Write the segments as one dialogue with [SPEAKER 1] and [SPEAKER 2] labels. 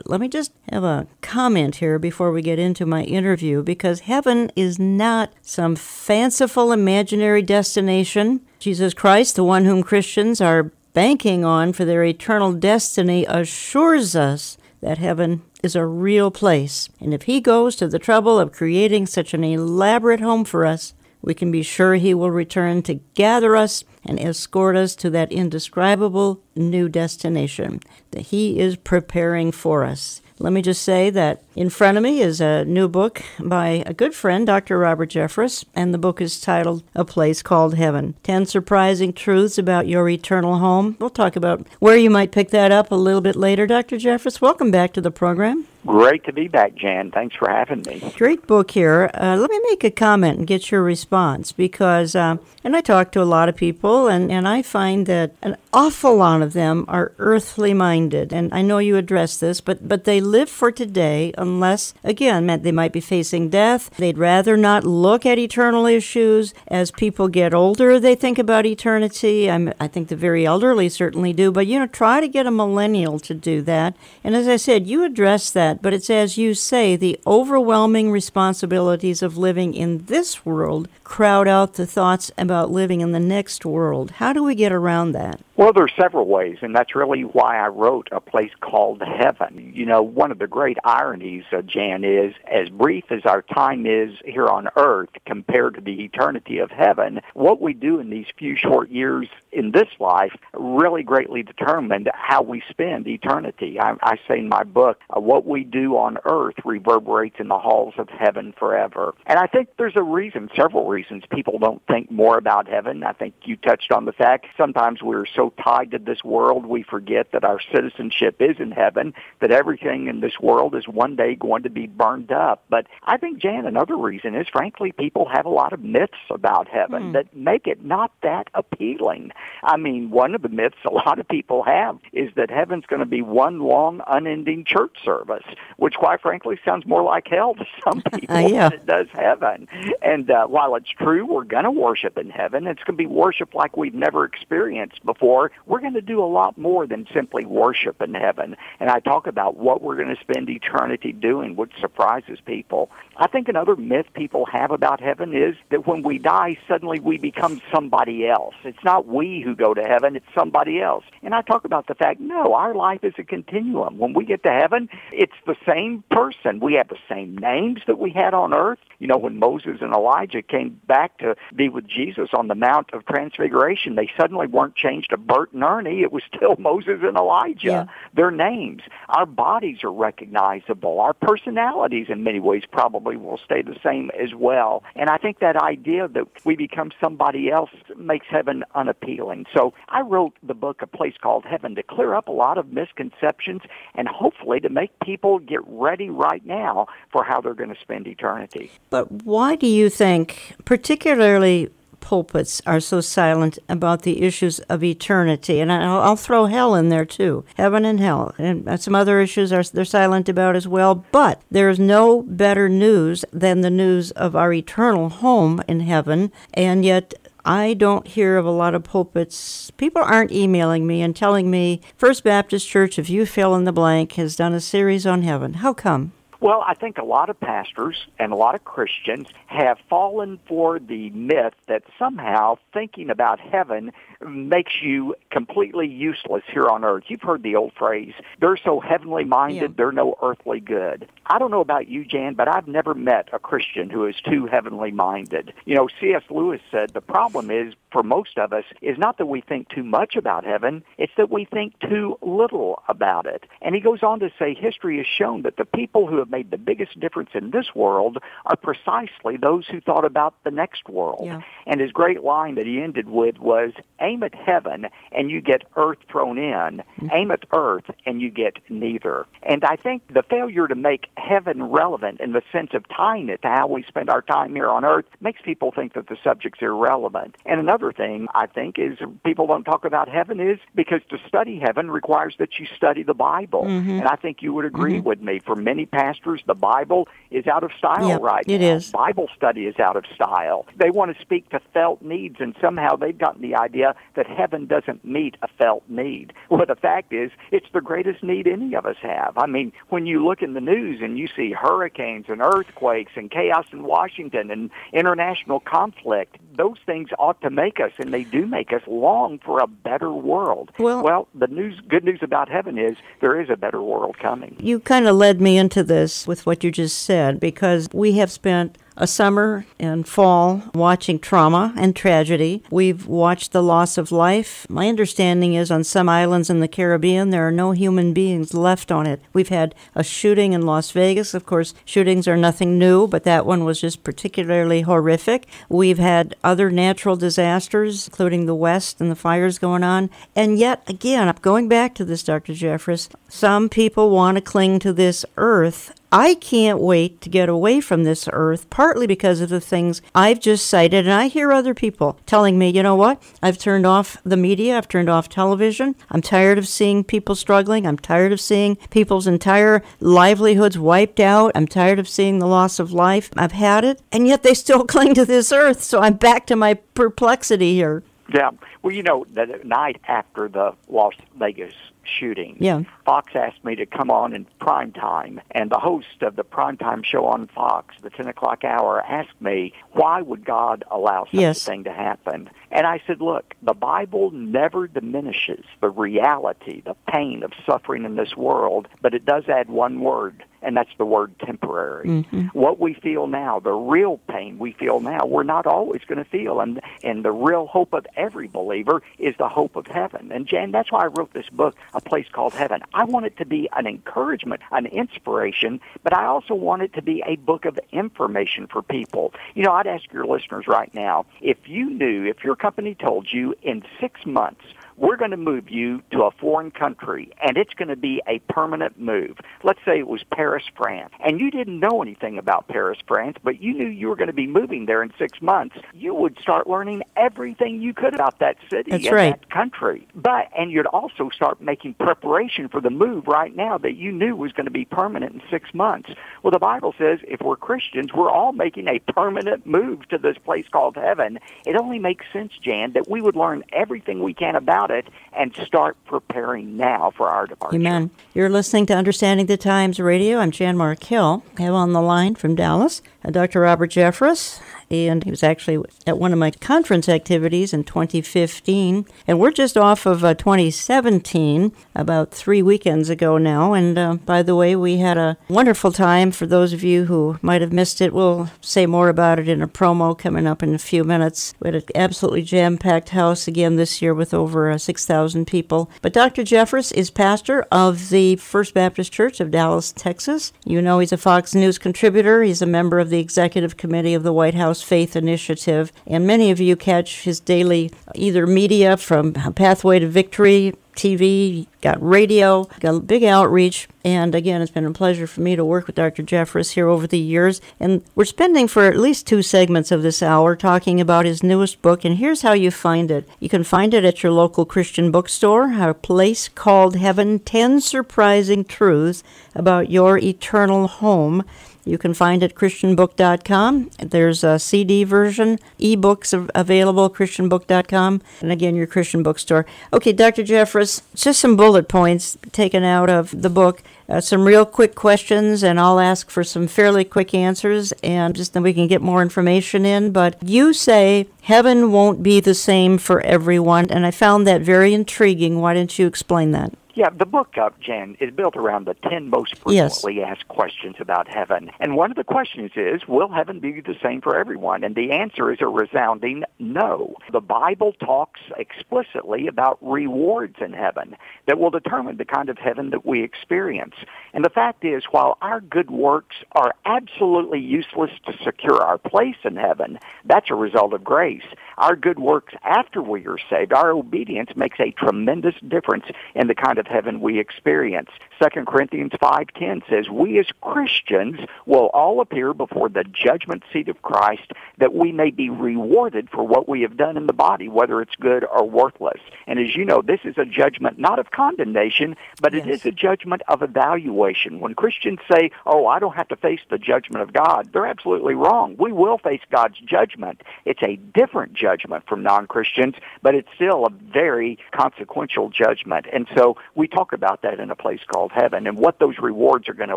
[SPEAKER 1] But let me just have a comment here before we get into my interview, because heaven is not some fanciful imaginary destination. Jesus Christ, the one whom Christians are banking on for their eternal destiny, assures us that heaven is a real place. And if he goes to the trouble of creating such an elaborate home for us, we can be sure he will return to gather us and escort us to that indescribable new destination that he is preparing for us. Let me just say that in front of me is a new book by a good friend, Dr. Robert Jeffress, and the book is titled A Place Called Heaven, 10 Surprising Truths About Your Eternal Home. We'll talk about where you might pick that up a little bit later. Dr. Jeffress, welcome back to the program.
[SPEAKER 2] Great to be back, Jan. Thanks for having me.
[SPEAKER 1] Great book here. Let me make a comment and get your response because, and I talk to a lot of people, and I find that an awful lot of them are earthly minded. And I know you address this, but they live for today unless, again, they might be facing death. They'd rather not look at eternal issues. As people get older, they think about eternity. I think the very elderly certainly do. But, try to get a millennial to do that. And as I said, you address that. But it's, as you say, the overwhelming responsibilities of living in this world crowd out the thoughts about living in the next world. How do we get around that?
[SPEAKER 2] Well, there's several ways, and that's really why I wrote A Place Called Heaven. One of the great ironies, Jan, is as brief as our time is here on earth compared to the eternity of heaven, what we do in these few short years in this life really greatly determined how we spend eternity. I say in my book, what we do on earth reverberates in the halls of heaven forever. And I think there's a reason, several reasons, people don't think more about heaven. I think you touched on the fact sometimes we're so tied to this world we forget that our citizenship is in heaven, that everything in this world is one day going to be burned up. But I think, Jan, another reason is, frankly, people have a lot of myths about heaven that make it not that appealing. I mean, one of the myths a lot of people have is that heaven's going to be one long, unending church service, which, quite frankly, sounds more like hell to some people than it does heaven. And while it's true we're going to worship in heaven, it's going to be worship like we've never experienced before. We're going to do a lot more than simply worship in heaven. And I talk about what we're going to spend eternity doing, which surprises people. I think another myth people have about heaven is that when we die, suddenly we become somebody else. It's not we who go to heaven, it's somebody else. And I talk about the fact, no, our life is a continuum. When we get to heaven, it's the same person. We have the same names that we had on earth. When Moses and Elijah came back to be with Jesus on the Mount of Transfiguration, they suddenly weren't changed to Bert and Ernie. It was still Moses and Elijah. Yeah. Their names. Our bodies are recognizable. Our personalities in many ways probably will stay the same as well. And I think that idea that we become somebody else makes heaven unappealing. So I wrote the book A Place Called Heaven to clear up a lot of misconceptions and hopefully to make people get ready right now for how they're going to spend eternity.
[SPEAKER 1] But why do you think, particularly pulpits, are so silent about the issues of eternity? And I'll throw hell in there too, heaven and hell, and some other issues they're silent about as well. But there's no better news than the news of our eternal home in heaven, and yet I don't hear of a lot of pulpits. People aren't emailing me and telling me First Baptist Church, if you fill in the blank, has done a series on heaven. How come?
[SPEAKER 2] Well, I think a lot of pastors and a lot of Christians have fallen for the myth that somehow thinking about heaven makes you completely useless here on earth. You've heard the old phrase, they're so heavenly minded, they're no earthly good. I don't know about you, Jan, but I've never met a Christian who is too heavenly minded. C.S. Lewis said the problem is, for most of us, is not that we think too much about heaven, it's that we think too little about it. And he goes on to say history has shown that the people who have made the biggest difference in this world are precisely those who thought about the next world. Yeah. And his great line that he ended with was, aim at heaven and you get earth thrown in. Aim at earth and you get neither. And I think the failure to make heaven relevant in the sense of tying it to how we spend our time here on earth makes people think that the subject's irrelevant. And another thing I think is people don't talk about heaven is because to study heaven requires that you study the Bible. And I think you would agree with me. For many pastors, the Bible is out of style right now.
[SPEAKER 1] It is.
[SPEAKER 2] Bible study is out of style. They want to speak to felt needs, and somehow they've gotten the idea that heaven doesn't meet a felt need. Well, the fact is, it's the greatest need any of us have. I mean, when you look in the news and you see hurricanes and earthquakes and chaos in Washington and international conflict, those things ought to make us, and they do make us, long for a better world. Well, the good news about heaven is there is a better world coming.
[SPEAKER 1] You kind of led me into this with what you just said, because we have spent a summer and fall watching trauma and tragedy. We've watched the loss of life. My understanding is on some islands in the Caribbean, there are no human beings left on it. We've had a shooting in Las Vegas. Of course, shootings are nothing new, but that one was just particularly horrific. We've had other natural disasters, including the West and the fires going on. And yet, again, I'm going back to this, Dr. Jeffress, some people want to cling to this earth. I can't wait to get away from this earth, partly because of the things I've just cited, and I hear other people telling me, you know what, I've turned off the media, I've turned off television, I'm tired of seeing people struggling, I'm tired of seeing people's entire livelihoods wiped out, I'm tired of seeing the loss of life, I've had it, and yet they still cling to this earth, so I'm back to my perplexity here.
[SPEAKER 2] Yeah, well, you know, the night after the Las Vegas shooting, Fox asked me to come on in prime time, and the host of the primetime show on Fox, the 10 o'clock hour, asked me, why would God allow such a thing to happen? And I said, look, the Bible never diminishes the reality, the pain of suffering in this world, but it does add one word, and that's the word temporary. Mm-hmm. What we feel now, the real pain we feel now, we're not always going to feel. And the real hope of every believer is the hope of heaven. And Jan, that's why I wrote this book, A Place Called Heaven. I want it to be an encouragement, an inspiration, but I also want it to be a book of information for people. You know, I'd ask your listeners right now, if your company told you in 6 months, we're going to move you to a foreign country, and it's going to be a permanent move. Let's say it was Paris, France, and you didn't know anything about Paris, France, but you knew you were going to be moving there in 6 months. You would start learning everything you could about that city that country. And you'd also start making preparation for the move right now that you knew was going to be permanent in 6 months. Well, the Bible says if we're Christians, we're all making a permanent move to this place called heaven. It only makes sense, Jan, that we would learn everything we can about it and start preparing now for our departure.
[SPEAKER 1] Amen. You're listening to Understanding the Times Radio. I'm Jan Markell. I have on the line from Dallas Dr. Robert Jeffress, and he was actually at one of my conference activities in 2015. And we're just off of 2017, about 3 weekends ago now. And by the way, we had a wonderful time. For those of you who might have missed it, we'll say more about it in a promo coming up in a few minutes. We had an absolutely jam-packed house again this year with over 6,000 people. But Dr. Jeffress is pastor of the First Baptist Church of Dallas, Texas. You know he's a Fox News contributor. He's a member of the executive committee of the White House Faith Initiative, and many of you catch his daily either media from Pathway to Victory, TV, got radio, got a big outreach, and again, it's been a pleasure for me to work with Dr. Jeffress here over the years, and we're spending for at least 2 segments of this hour talking about his newest book, and here's how you find it. You can find it at your local Christian bookstore, A Place Called Heaven, 10 Surprising Truths About Your Eternal Home. You can find it at christianbook.com. There's a CD version, ebooks available at christianbook.com, and again, your Christian bookstore. Okay, Dr. Jeffress, just some bullet points taken out of the book, some real quick questions, and I'll ask for some fairly quick answers, and just then we can get more information in. But you say heaven won't be the same for everyone, and I found that very intriguing. Why don't you explain that?
[SPEAKER 2] Yeah, the book, Jan, is built around the 10 most frequently asked questions about heaven. And one of the questions is, will heaven be the same for everyone? And the answer is a resounding no. The Bible talks explicitly about rewards in heaven that will determine the kind of heaven that we experience. And the fact is, while our good works are absolutely useless to secure our place in heaven, that's a result of grace. Our good works after we are saved, our obedience makes a tremendous difference in the kind of heaven we experience. 2 Corinthians 5:10 says, we as Christians will all appear before the judgment seat of Christ, that we may be rewarded for what we have done in the body, whether it's good or worthless. And as you know, this is a judgment not of condemnation, but it is a judgment of evaluation. When Christians say, oh, I don't have to face the judgment of God, they're absolutely wrong. We will face God's judgment. It's a different judgment from non-Christians, but it's still a very consequential judgment. And so we talk about that in a place called heaven and what those rewards are going to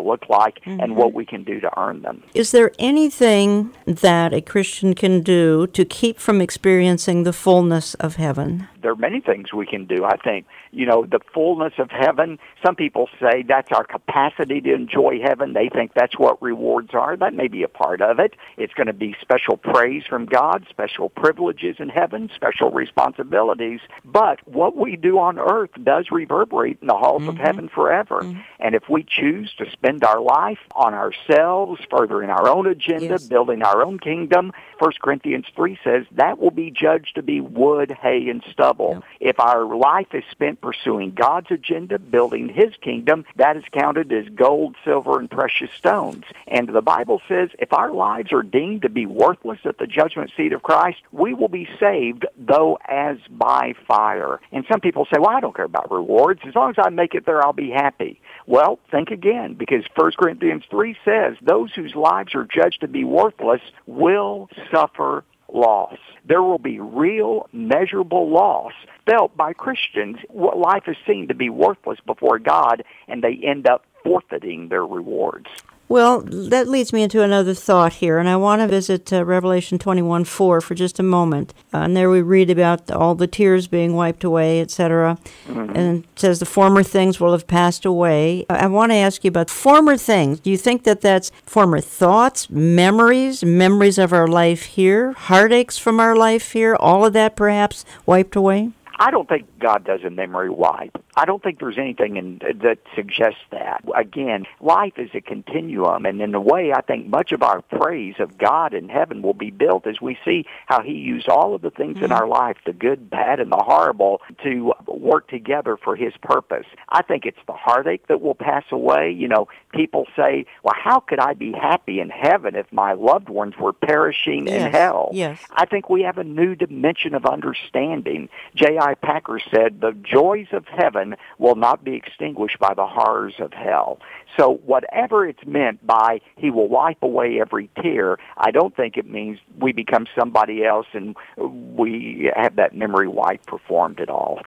[SPEAKER 2] look like and what we can do to earn them.
[SPEAKER 1] Is there anything that a Christian can do to keep from experiencing the fullness of heaven?
[SPEAKER 2] There are many things we can do, I think. You know, the fullness of heaven, some people say that's our capacity to enjoy heaven. They think that's what rewards are. That may be a part of it. It's going to be special praise from God, special privileges in heaven, special responsibilities. But what we do on earth does reverberate in the halls of heaven forever. And if we choose to spend our life on ourselves, furthering our own agenda, building our own kingdom, 1 Corinthians 3 says that will be judged to be wood, hay, and stubble. If our life is spent pursuing God's agenda, building His kingdom, that is counted as gold, silver, and precious stones. And the Bible says if our lives are deemed to be worthless at the judgment seat of Christ, we will be saved, though as by fire. And some people say, well, I don't care about rewards. As long as I make it there, I'll be happy. Well, think again, because 1 Corinthians 3 says those whose lives are judged to be worthless will suffer loss. There will be real, measurable loss felt by Christians. What life is seen to be worthless before God, and they end up forfeiting their rewards.
[SPEAKER 1] Well, that leads me into another thought here, and I want to visit Revelation 21:4 for just a moment. And there we read about all the tears being wiped away, etc. And it says the former things will have passed away. I want to ask you about former things. Do you think that that's former thoughts, memories of our life here, heartaches from our life here, all of that perhaps wiped away?
[SPEAKER 2] I don't think God does a memory wipe. I don't think there's anything that suggests that. Again, life is a continuum, and in a way, I think much of our praise of God in heaven will be built as we see how He used all of the things in our life, the good, bad, and the horrible, to work together for His purpose. I think it's the heartache that will pass away. You know, people say, well, how could I be happy in heaven if my loved ones were perishing in hell? I think we have a new dimension of understanding. J.I. Packer said, the joys of heaven will not be extinguished by the horrors of hell. So whatever it's meant by He will wipe away every tear, I don't think it means we become somebody else and we have that memory wipe performed at all.